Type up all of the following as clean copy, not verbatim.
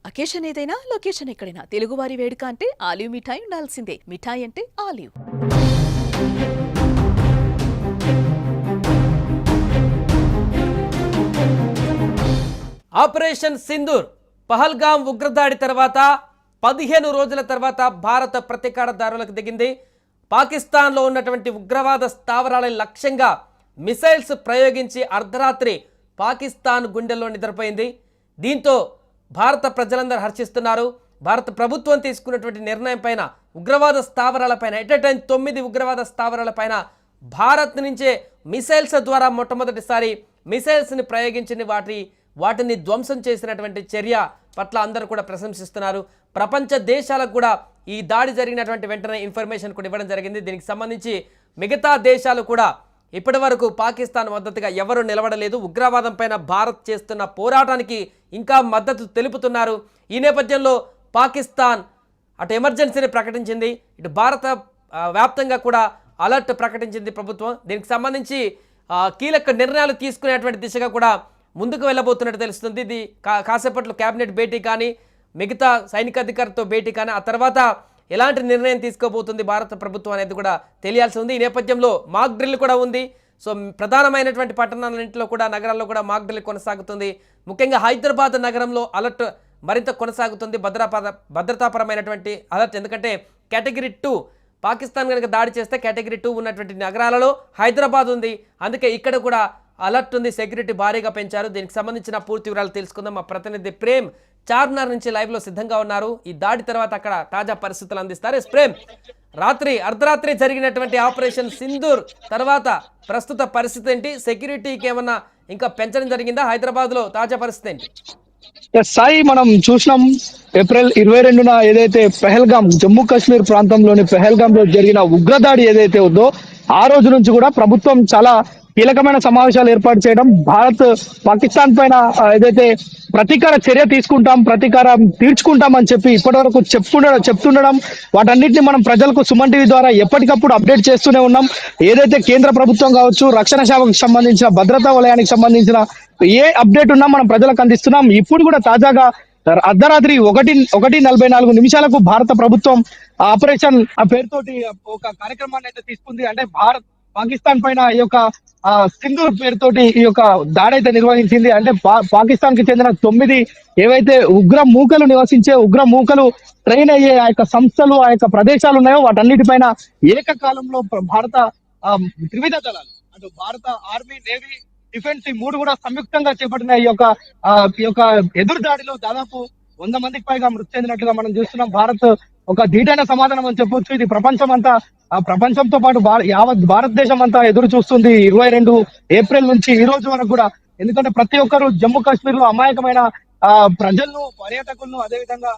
Occasion ఏదైనా location ఎక్కడైనా తెలుగువారి వేడుక అంటే ఆలివ్ మిఠాయి ఉండాల్సిందే. మిఠాయి అంటే ఆలివ్. ఆపరేషన్ సింధూర్ పహల్గాం ఉగ్రదాడి తర్వాత 15 రోజుల తర్వాత భారత ప్రతీకార దారులకు దిగింది. పాకిస్తాన్లో ఉన్నటువంటి ఉగ్రవాద స్థావరాల లక్ష్యంగా మిసైల్స్ ప్రయోగించి అర్ధరాత్రి పాకిస్తాన్ గుండెల్లో నిద్రపోయింది. దీంతో భారత ప్రజలందరూ హర్షిస్తున్నారు. భారత ప్రభుత్వం తీసుకున్నటువంటి నిర్ణయం పైన ఉగ్రవాద స్థావరాలపైన ఎట్ ఎ టైం 9 ఉగ్రవాద స్థావరాలపైన భారత్ నుంచే మిసైల్స్ ద్వారా మొట్టమొదటిసారి మిసైల్స్ని ప్రయోగించిన వాటిని ధ్వంసం చేసినటువంటి చర్య పట్ల అందరూ కూడా ప్రశంసిస్తున్నారు. ప్రపంచ దేశాలకు కూడా ఈ దాడి జరిగినటువంటి వెంటనే ఇన్ఫర్మేషన్ కూడా ఇవ్వడం జరిగింది. దీనికి సంబంధించి మిగతా దేశాలు కూడా ఇప్పటి వరకు పాకిస్తాన్ మద్దతుగా ఎవరు నిలబడలేదు. ఉగ్రవాదం పైన భారత్ చేస్తున్న పోరాటానికి ఇంకా మద్దతు తెలుపుతున్నారు. ఈ నేపథ్యంలో పాకిస్తాన్ అటు ఎమర్జెన్సీని ప్రకటించింది, ఇటు భారత వ్యాప్తంగా కూడా అలర్ట్ ప్రకటించింది ప్రభుత్వం. దీనికి సంబంధించి కీలక నిర్ణయాలు తీసుకునేటువంటి దిశగా కూడా ముందుకు వెళ్ళబోతున్నట్టు తెలుస్తుంది. ఇది కాసేపట్లో కేబినెట్ భేటీ కానీ మిగతా సైనిక అధికారులతో భేటీ కానీ ఆ తర్వాత ఎలాంటి నిర్ణయం తీసుకోబోతుంది భారత ప్రభుత్వం అనేది కూడా తెలియాల్సి ఉంది. ఈ నేపథ్యంలో మాక్ డ్రిల్ కూడా ఉంది. సో ప్రధానమైనటువంటి పట్టణాలన్నింటిలో కూడా నగరాల్లో కూడా మాక్ డ్రిల్ కొనసాగుతుంది. ముఖ్యంగా హైదరాబాద్ నగరంలో అలర్ట్ మరింత కొనసాగుతుంది. భద్రతాపరమైనటువంటి అలర్ట్, ఎందుకంటే కేటగిరీ 2 పాకిస్తాన్ కనుక దాడి చేస్తే కేటగిరీ 2 ఉన్నటువంటి నగరాలలో హైదరాబాద్ ఉంది. అందుకే ఇక్కడ కూడా అలర్ట్ ఉంది, సెక్యూరిటీ భారీగా పెంచారు. దీనికి సంబంధించిన పూర్తి వివరాలు తెలుసుకుందాం. మా ప్రతినిధి ప్రేమ్ చార్మినార్ నుంచి లైవ్లో సిద్ధంగా ఉన్నారు. ఈ దాడి తర్వాత అక్కడ తాజా పరిస్థితులు అందిస్తారు. ప్రేమ్, అర్ధరాత్రి జరిగినటువంటి ఆపరేషన్ సింధూర్ తర్వాత ప్రస్తుత పరిస్థితి ఏంటి? సెక్యూరిటీకి ఏమన్నా ఇంకా పెంచడం జరిగిందా? హైదరాబాద్లో తాజా పరిస్థితి ఏంటి? సాయి, మనం చూసినాం ఏప్రిల్ 22న ఏదైతే పెహల్గాం, జమ్మూ కాశ్మీర్ ప్రాంతంలోని పెహల్గాం లో జరిగిన ఉగ్రదాడి ఏదైతే ఉందో ఆ రోజు నుంచి కూడా ప్రభుత్వం చాలా కీలకమైన సమావేశాలు ఏర్పాటు చేయడం, భారత్ పాకిస్తాన్ పైన ఏదైతే ప్రతీకార చర్య తీసుకుంటాం, ప్రతీకారం తీర్చుకుంటాం అని చెప్పి ఇప్పటి వరకు చెప్తుండడం, వాటన్నిటిని మనం ప్రజలకు సుమన్ టీవీ ద్వారా ఎప్పటికప్పుడు అప్డేట్ చేస్తూనే ఉన్నాం. ఏదైతే కేంద్ర ప్రభుత్వం కావచ్చు, రక్షణ శాఖకు సంబంధించిన, భద్రతా వలయానికి సంబంధించిన ఏ అప్డేట్ ఉన్నా మనం ప్రజలకు అందిస్తున్నాం. ఇప్పుడు కూడా తాజాగా అర్ధరాత్రి 1:44 భారత ప్రభుత్వం ఆపరేషన్ పేరుతోటి ఒక కార్యక్రమాన్ని అయితే తీసుకుంది. అంటే భారత్ పాకిస్తాన్ పైన ఈ యొక్క సింధూర్ పేరుతోటి ఈ యొక్క దాడి అయితే నిర్వహించింది. అంటే పాకిస్తాన్ కి చెందిన 9 ఏవైతే ఉగ్ర మూకలు ట్రైన్ అయ్యే ఆ యొక్క సంస్థలు, ఆ యొక్క ప్రదేశాలు ఉన్నాయో వాటన్నిటిపైన ఏకకాలంలో భారత త్రివిధ దళాలు, అటు భారత ఆర్మీ, నేవీ, డిఫెన్స్, ఈ 3 కూడా సంయుక్తంగా చేపట్టిన ఈ యొక్క ఎదురు దాడిలో దాదాపు 100 మందికి పైగా మృతి చెందినట్లుగా మనం చూస్తున్నాం. భారత్ ఒక ధీటైన సమాధానం అని చెప్పొచ్చు. ఇది ప్రపంచంతో పాటు యావత్ భారతదేశం అంతా ఎదురు చూస్తుంది 22 ఏప్రిల్ నుంచి ఈ రోజు వరకు కూడా. ఎందుకంటే ప్రతి ఒక్కరు జమ్మూ కాశ్మీర్ లో అమాయకమైన ప్రజలను, పర్యాటకులను, అదేవిధంగా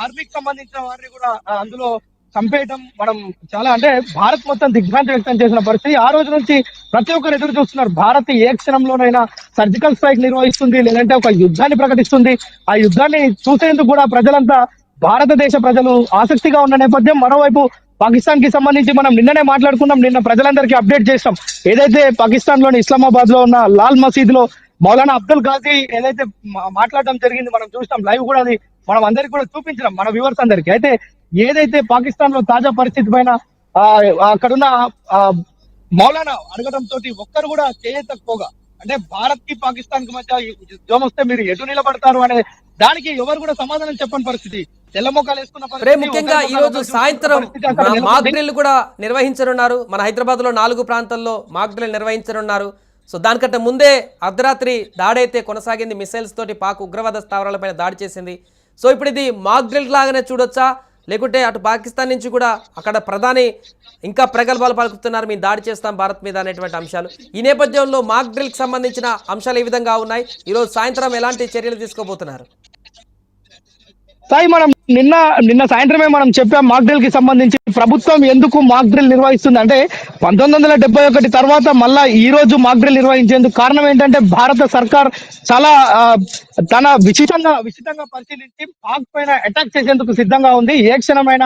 ఆర్మీకి సంబంధించిన వారిని కూడా అందులో చంపేయటం మనం చాలా, అంటే భారత్ మొత్తం దిగ్భ్రాంతి వ్యక్తం చేసిన పరిస్థితి. ఆ రోజు నుంచి ప్రతి ఒక్కరు ఎదురు చూస్తున్నారు. భారత్ ఏ క్షణంలోనైనా సర్జికల్ స్ట్రైక్ నిర్వహిస్తుంది, లేదంటే ఒక యుద్ధాన్ని ప్రకటిస్తుంది. ఆ యుద్ధాన్ని చూసేందుకు కూడా ప్రజలంతా, భారతదేశ ప్రజలు ఆసక్తిగా ఉన్న నేపథ్యం. మరోవైపు పాకిస్తాన్ కి సంబంధించి మనం నిన్ననే మాట్లాడుకున్నాం, నిన్న ప్రజలందరికీ అప్డేట్ చేస్తాం. ఏదైతే పాకిస్తాన్ లోని ఇస్లామాబాద్ లో ఉన్న లాల్ మసీద్ లో మౌలానా అబ్దుల్ ఘాజీ ఏదైతే మాట్లాడడం జరిగింది, మనం చూస్తాం లైవ్ కూడా, అది మనం అందరికి కూడా చూపించడం మన వ్యూవర్స్ అందరికీ. అయితే ఏదైతే పాకిస్తాన్ లో తాజా పరిస్థితి పైన అక్కడున్న మౌలానా అడగడం తోటి ఒక్కరు కూడా చేయకపోగా, అంటే భారత్ కి పాకిస్తాన్ కి మధ్య యుద్ధం వస్తే మీరు ఎటు నిలబడతారు అనే దానికి ఎవరు కూడా సమాధానం చెప్పని పరిస్థితి, తెల్లమొక్కలు వేసుకున్న పరిస్థితి. ముఖ్యంగా ఈ రోజు సాయంత్రం మాక్ డ్రిల్ కూడా నిర్వహించనున్నారు. మన హైదరాబాద్ లో 4 ప్రాంతాల్లో మాక్ డ్రిల్ నిర్వహించనున్నారు. సో దానికంటే ముందే అర్ధరాత్రి దాడైతే కొనసాగింది. మిసైల్స్ తోటి పాక్ ఉగ్రవాద స్థావరాలపైన దాడి చేసింది. సో ఇప్పుడు ఇది మాక్ డ్రిల్ లాగానే చూడొచ్చా, లేకుంటే అటు పాకిస్తాన్ నుంచి కూడా అక్కడ ప్రధాని ఇంకా ప్రగల్భాలు పలుకుతున్నారు, మేము దాడి చేస్తాం భారత్ మీద అనేటువంటి అంశాలు. ఈ నేపథ్యంలో మాక్ డ్రిల్కి సంబంధించిన అంశాలు ఏ విధంగా ఉన్నాయి? ఈరోజు సాయంత్రం ఎలాంటి చర్యలు తీసుకోబోతున్నారు? సాయి, మనం నిన్న సాయంత్రమే మనం చెప్పాం మాక్ డ్రిల్ కి సంబంధించి. ప్రభుత్వం ఎందుకు మాక్ డ్రిల్ నిర్వహిస్తుంది అంటే 1971 తర్వాత మళ్ళా ఈ రోజు మాక్ డ్రిల్ నిర్వహించేందుకు కారణం ఏంటంటే భారత సర్కార్ చాలా తన విచితంగా పరిశీలించి పాక్ పైన అటాక్ చేసేందుకు సిద్ధంగా ఉంది. ఏ క్షణమైన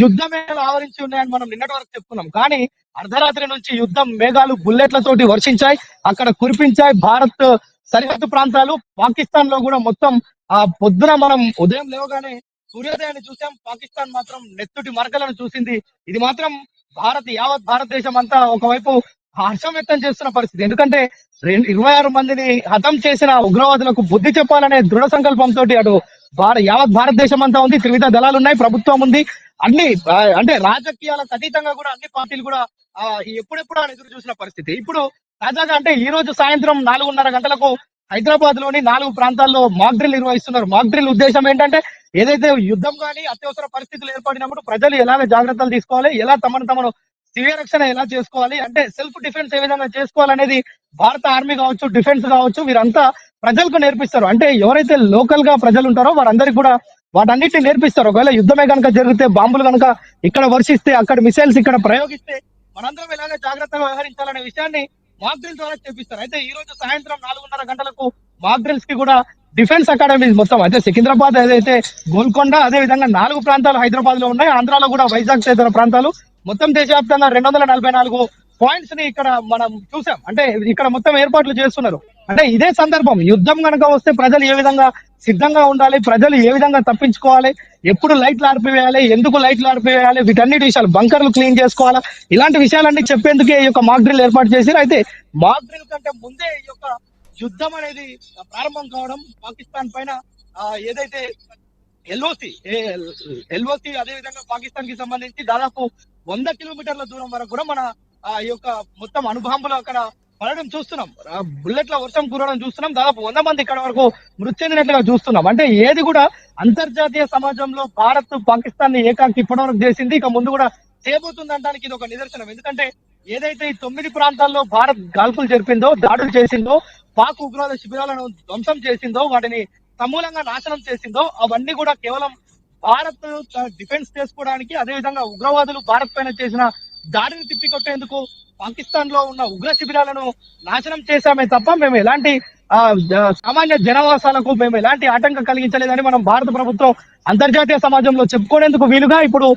యుద్ధమే ఆవరించి ఉన్నాయని మనం నిన్నటి వరకు చెప్పుకున్నాం. కానీ అర్ధరాత్రి నుంచి యుద్ధం మేఘాలు బుల్లెట్లతోటి వర్షించాయి, అక్కడ కురిపించాయి. భారత్ సరిహద్దు ప్రాంతాలు, పాకిస్తాన్ లో కూడా మొత్తం పొద్దున మనం ఉదయం లేవగానే సూర్యోదయాన్ని చూసాం, పాకిస్తాన్ మాత్రం నెత్తుటి మరకలను చూసింది. ఇది మాత్రం యావత్ భారతదేశం అంతా ఒకవైపు హర్షం వ్యక్తం చేస్తున్న పరిస్థితి. ఎందుకంటే 26 మందిని హతం చేసిన ఉగ్రవాదులకు బుద్ధి చెప్పాలనే దృఢ సంకల్పంతో అటు యావత్ భారతదేశం అంతా ఉంది. త్రివిధ దళాలు ఉన్నాయి, ప్రభుత్వం ఉంది, అన్ని అంటే రాజకీయాలకు అతీతంగా కూడా అన్ని పార్టీలు కూడా ఎప్పుడెప్పుడు అని ఎదురు చూసిన పరిస్థితి. ఇప్పుడు తాజాగా అంటే ఈ రోజు సాయంత్రం 4:30 గంటలకు హైదరాబాద్ లోని 4 ప్రాంతాల్లో మాక్ డ్రిల్ నిర్వహిస్తున్నారు. మాక్ డ్రిల్ ఉద్దేశం ఏంటంటే ఏదైతే యుద్ధం కానీ అత్యవసర పరిస్థితులు ఏర్పడినప్పుడు ప్రజలు ఎలాగ జాగ్రత్తలు తీసుకోవాలి, ఎలా తమను స్వీయ రక్షణ ఎలా చేసుకోవాలి, అంటే సెల్ఫ్ డిఫెన్స్ ఏ విధంగా చేసుకోవాలనేది భారత ఆర్మీ కావచ్చు, డిఫెన్స్ కావచ్చు, వీరంతా ప్రజలకు నేర్పిస్తారు. అంటే ఎవరైతే లోకల్ గా ప్రజలు ఉంటారో వారందరికీ కూడా వాటన్నిటిని నేర్పిస్తారు. ఒకవేళ యుద్ధమే కనుక జరిగితే, బాంబులు కనుక ఇక్కడ వర్షిస్తే, అక్కడ మిసైల్స్ ఇక్కడ ప్రయోగిస్తే మనందరం ఎలాగ జాగ్రత్తగా వ్యవహరించాలనే విషయాన్ని మాక్ డ్రిల్ ద్వారా చేపిస్తారు. అయితే ఈ రోజు సాయంత్రం 4:30 గంటలకు మాక్ డ్రిల్స్ కి కూడా డిఫెన్స్ అకాడమీ మొత్తం అయితే సికింద్రాబాద్ ఏదైతే గోల్కొండ, అదే విధంగా 4 ప్రాంతాలు హైదరాబాద్ లో ఉన్నాయి, ఆంధ్రాలో కూడా వైజాగ్ తదితర ప్రాంతాలు, మొత్తం దేశవ్యాప్తంగా 244 పాయింట్స్ ని ఇక్కడ మనం చూసాం. అంటే ఇక్కడ మొత్తం ఏర్పాట్లు చేస్తున్నారు. అంటే ఇదే సందర్భం, యుద్ధం కనుక వస్తే ప్రజలు ఏ విధంగా సిద్ధంగా ఉండాలి, ప్రజలు ఏ విధంగా తప్పించుకోవాలి, ఎప్పుడు లైట్లు ఆర్పివేయాలి, ఎందుకు లైట్లు ఆర్పివేయాలి, వీటన్నిటి విషయాలు, బంకర్లు క్లీన్ చేసుకోవాలా, ఇలాంటి విషయాలన్నీ చెప్పేందుకే ఈ యొక్క మాక్ డ్రిల్ ఏర్పాటు చేశారు. అయితే మాక్ డ్రిల్ కంటే ముందే ఈ యొక్క యుద్ధం అనేది ప్రారంభం కావడం, పాకిస్తాన్ పైన ఏదైతే ఎల్ఓసి అదే విధంగా పాకిస్తాన్ కి సంబంధించి దాదాపు 100 కిలోమీటర్ల దూరం వరకు కూడా మన ఈ యొక్క మొత్తం అణుబాంబులు అక్కడ పడడం చూస్తున్నాం, బుల్లెట్ల వర్షం కురవడం చూస్తున్నాం, దాదాపు 100 మంది ఇక్కడ వరకు మృతి చెందినట్లుగా చూస్తున్నాం. అంటే ఏది కూడా అంతర్జాతీయ సమాజంలో భారత్ పాకిస్తాన్ ని ఏకాకి ఇప్పటివరకు చేసింది, ఇక ముందు కూడా చేయబోతుంది అనడానికి ఇది ఒక నిదర్శనం. ఎందుకంటే ఏదైతే ఈ 9 ప్రాంతాల్లో భారత్ కాల్పులు జరిపిందో, దాడులు చేసిందో, పాక్ ఉగ్రవాద శిబిరాలను ధ్వంసం చేసిందో, వాటిని సమూలంగా నాశనం చేసిందో, అవన్నీ కూడా కేవలం భారత్ డిఫెన్స్ చేసుకోవడానికి, అదే విధంగా ఉగ్రవాదులు భారత్ పైన చేసిన దాడిని తిప్పికొట్టేందుకు పాకిస్తాన్ లో ఉన్న ఉగ్ర శిబిరాలను నాశనం చేశామే తప్ప మేము ఎలాంటి సామాన్య జనవాసాలకు మేము ఎలాంటి ఆటంకం కలిగించలేదని మనం భారత ప్రభుత్వం అంతర్జాతీయ సమాజంలో చెప్పుకునేందుకు వీలుగా ఇప్పుడు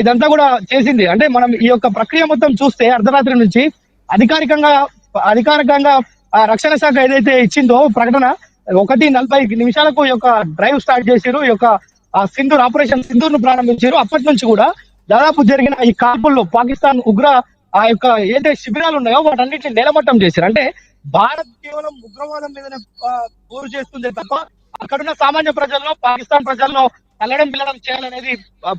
ఇదంతా కూడా చేసింది. అంటే మనం ఈ యొక్క ప్రక్రియ మొత్తం చూస్తే అర్ధరాత్రి నుంచి అధికారికంగా రక్షణ శాఖ ఏదైతే ఇచ్చిందో ప్రకటన 1:40 ఈ యొక్క డ్రైవ్ స్టార్ట్ చేశారు, ఈ యొక్క ఆపరేషన్ సింధూర్ ను ప్రారంభించారు. అప్పటి నుంచి కూడా దాదాపు జరిగిన ఈ కాల్పుల్లో పాకిస్తాన్ ఉగ్ర యొక్క ఏదైతే శిబిరాలు ఉన్నాయో వాటన్నిటిని నేలమట్టం చేశారు. అంటే భారత్ కేవలం ఉగ్రవాదం మీదనే పోరు చేస్తుంది తప్ప అక్కడున్న సామాన్య ప్రజల్లో, పాకిస్తాన్ ప్రజల్లో కల్లడం పిల్లడం చేయాలనేది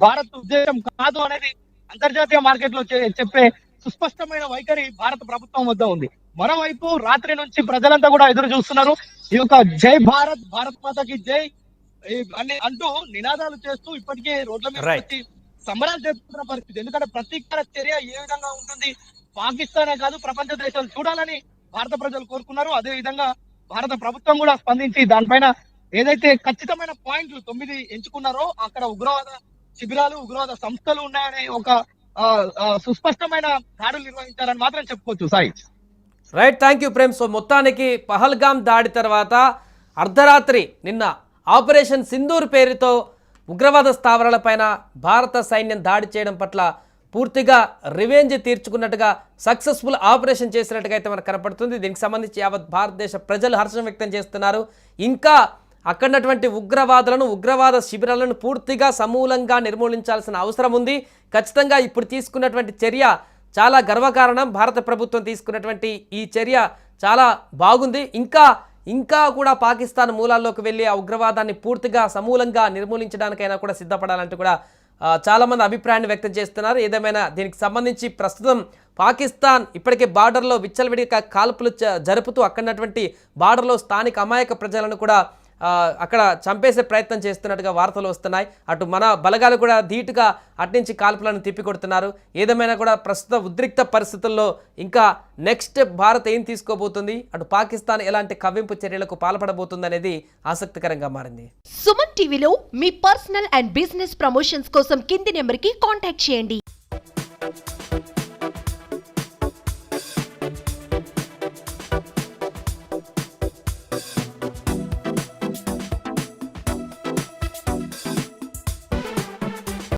భారత్ ఉద్దేశం కాదు అనేది అంతర్జాతీయ మార్కెట్ లో చెప్పే సుస్పష్టమైన వైఖరి భారత ప్రభుత్వం వద్ద ఉంది. మరోవైపు రాత్రి నుంచి ప్రజలంతా కూడా ఎదురు చూస్తున్నారు. ఈ యొక్క జై భారత్, భారత్ మాతకి జై అని అంటూ నినాదాలు చేస్తూ ఇప్పటికే రోడ్ల మీద వచ్చి సంబరాలు జరుపుతున్న పరిస్థితి. ఎందుకంటే ప్రతీకార చర్య ఏ విధంగా ఉంటుంది, పాకిస్తానే కాదు ప్రపంచ దేశాలు చూడాలని భారత ప్రజలు కోరుకున్నారు. అదే విధంగా భారత ప్రభుత్వం కూడా స్పందించి దానిపైన ఏదైతే ఖచ్చితమైన పాయింట్లు 9 ఎంచుకున్నారో అక్కడ ఉగ్రవాద శిబిరాలు, ఉగ్రవాద సంస్థలు ఉన్నాయనే ఒక సుస్పష్టమైన దాడులు నిర్వహించారని మాత్రం చెప్పుకోవచ్చు. Sai right, thank you Prem. So మొత్తానికి పహల్గామ్ దాడి తర్వాత అర్ధరాత్రి నిన్న ఆపరేషన్ సింధూర్ పేరుతో ఉగ్రవాద స్థావరాలపైన భారత సైన్యం దాడి చేయడం పట్ల పూర్తిగా రివెంజ్ తీర్చుకున్నట్టుగా, సక్సెస్ఫుల్ ఆపరేషన్ చేసినట్టుగా అయితే మనకు కనపడుతుంది. దీనికి సంబంధించి యావత్ భారతదేశ ప్రజలు హర్షం వ్యక్తం చేస్తున్నారు. ఇంకా అక్కడున్నటువంటి ఉగ్రవాద శిబిరాలను పూర్తిగా సమూలంగా నిర్మూలించాల్సిన అవసరం ఉంది. ఖచ్చితంగా ఇప్పుడు తీసుకున్నటువంటి చర్య చాలా గర్వకారణం. భారత ప్రభుత్వం తీసుకున్నటువంటి ఈ చర్య చాలా బాగుంది. ఇంకా కూడా పాకిస్తాన్ మూలాల్లోకి వెళ్ళి ఆ ఉగ్రవాదాన్ని పూర్తిగా సమూలంగా నిర్మూలించడానికైనా కూడా సిద్ధపడాలంటూ కూడా చాలామంది అభిప్రాయాన్ని వ్యక్తం చేస్తున్నారు. ఏదేమైనా దీనికి సంబంధించి ప్రస్తుతం పాకిస్తాన్ ఇప్పటికే బార్డర్లో విచ్చలవిడిగా కాల్పులు జరుపుతూ అక్కడున్నటువంటి బార్డర్లో స్థానిక అమాయక ప్రజలను కూడా అక్కడ చంపేసే ప్రయత్నం చేస్తున్నట్టుగా వార్తలు వస్తున్నాయి. అటు మన బలగాలు కూడా ధీటుగా అట్నుంచి కాల్పులను తిప్పికొడుతున్నారు. ఏదేమైనా కూడా ప్రస్తుత ఉద్రిక్త పరిస్థితుల్లో ఇంకా నెక్స్ట్ భారత్ ఏం తీసుకోబోతుంది, అటు పాకిస్తాన్ ఎలాంటి కవ్వింపు చర్యలకు పాల్పడబోతుంది అనేది ఆసక్తికరంగా మారింది. సుమన్ టీవీలో మీ పర్సనల్ అండ్ బిజినెస్ ప్రమోషన్స్ కోసం కింది నెంబర్కి కాంటాక్ట్ చేయండి.